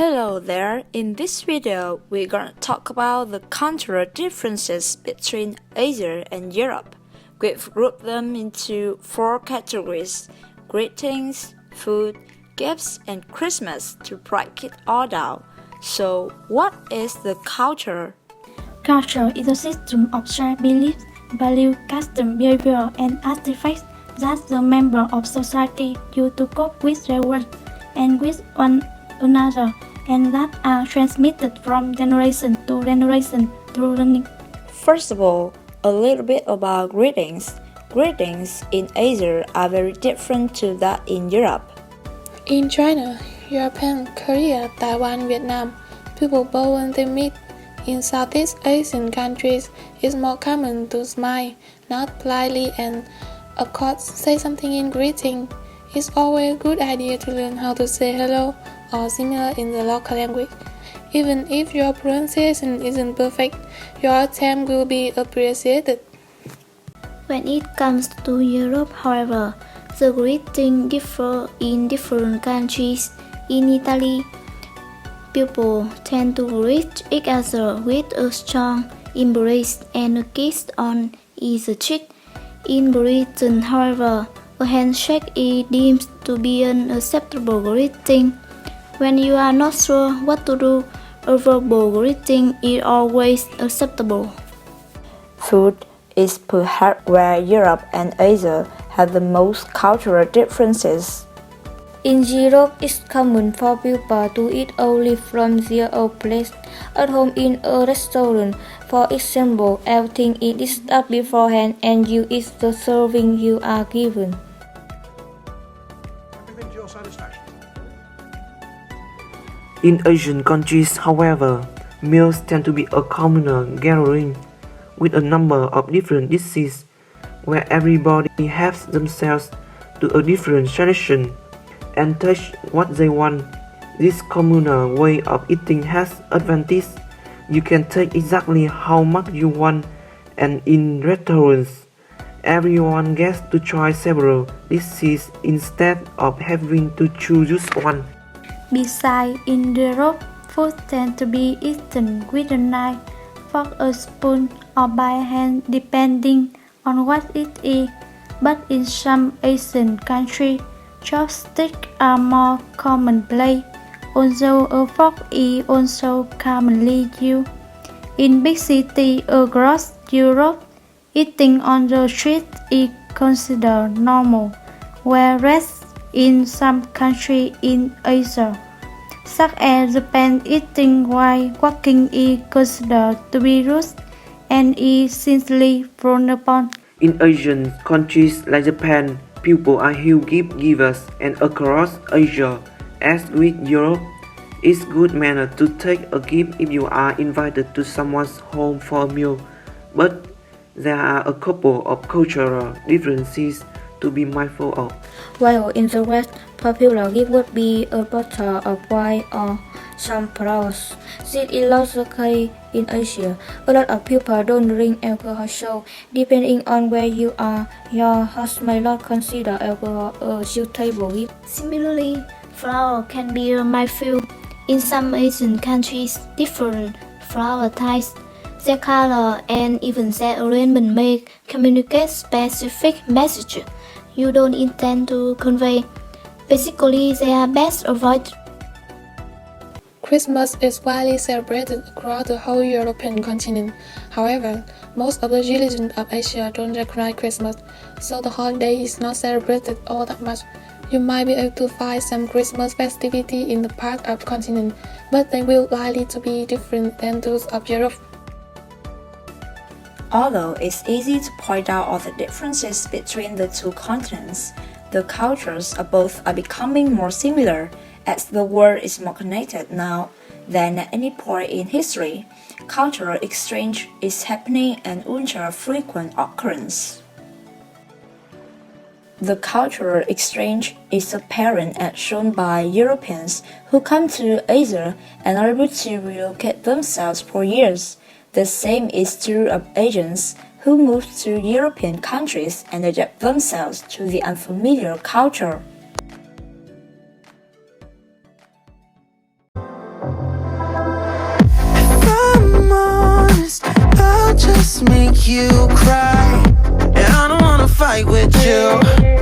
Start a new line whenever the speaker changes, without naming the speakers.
Hello there, in this video we're gonna talk about the cultural differences between Asia and Europe. We've grouped them into 4 categories: greetings, food, gifts, and Christmas to break it all down. So what is the culture?
Culture is a system of shared beliefs, values, custom, behavior, and artifacts that the members of society use to cope with their world and with one another, and that are transmitted from generation to generation through learning.
First of all, a little bit about greetings. Greetings in Asia are very different to that in Europe.
In China, Japan, Korea, Taiwan, Vietnam, people bow when they meet. In Southeast Asian countries, it's more common to smile, nod politely, and of course say something in greeting. It's always a good idea to learn how to say hello or similar in the local language. Even if your pronunciation isn't perfect, your attempt will be appreciated.
When it comes to Europe, however, the greetings differ in different countries. In Italy, people tend to greet each other with a strong embrace and a kiss on each cheek. In Britain, however, a handshake is deemed to be an acceptable greeting. When you are not sure what to do, a verbal greeting is always acceptable.
Food is perhaps where Europe and Asia have the most cultural differences.
In Europe, it's common for people to eat only from their own plate at home in a restaurant. For example, everything is up beforehand and you eat the serving you are given.
Everything to your satisfaction.
In Asian countries, however, meals tend to be a communal gathering with a number of different dishes where everybody helps themselves to a different tradition and touch what they want. This communal way of eating has advantage. You can take exactly how much you want, and in restaurants, everyone gets to try several dishes instead of having to choose just one.
Besides, in Europe, food tends to be eaten with a knife, fork, a spoon, or by hand depending on what it is. But in some Asian countries, chopsticks are more commonplace, although a fork is also commonly used. In big cities across Europe, eating on the street is considered normal, whereas in some countries in Asia, such as Japan, eating while walking is considered to be rude and is simply frowned upon.
In Asian countries like Japan, people are huge gift givers, and across Asia, as with Europe, it's good manner to take a gift if you are invited to someone's home for a meal. But there are a couple of cultural differences to be mindful of.
While in the West, popular gift would be a bottle of wine or some flowers. This is not the case in Asia. A lot of people don't drink alcohol, so depending on where you are, your host may not consider alcohol a suitable gift.
Similarly, flower can be a minefield. In some Asian countries, different flower types, their color, and even their arrangement may communicate specific messages you don't intend to convey. Basically, they are best avoided.
Christmas is widely celebrated across the whole European continent. However, most of the religions of Asia don't recognize Christmas, so the holiday is not celebrated all that much. You might be able to find some Christmas festivity in the part of the continent, but they will likely to be different than those of Europe.
Although it's easy to point out all the differences between the two continents, the cultures of both are becoming more similar as the world is more connected now than at any point in history. Cultural exchange is happening an ultra-frequent occurrence. The cultural exchange is apparent as shown by Europeans who come to Asia and are able to relocate themselves for years. The same is true of Asians who move to European countries and adapt themselves to the unfamiliar culture.
just make you cry. And I don't wanna fight with you.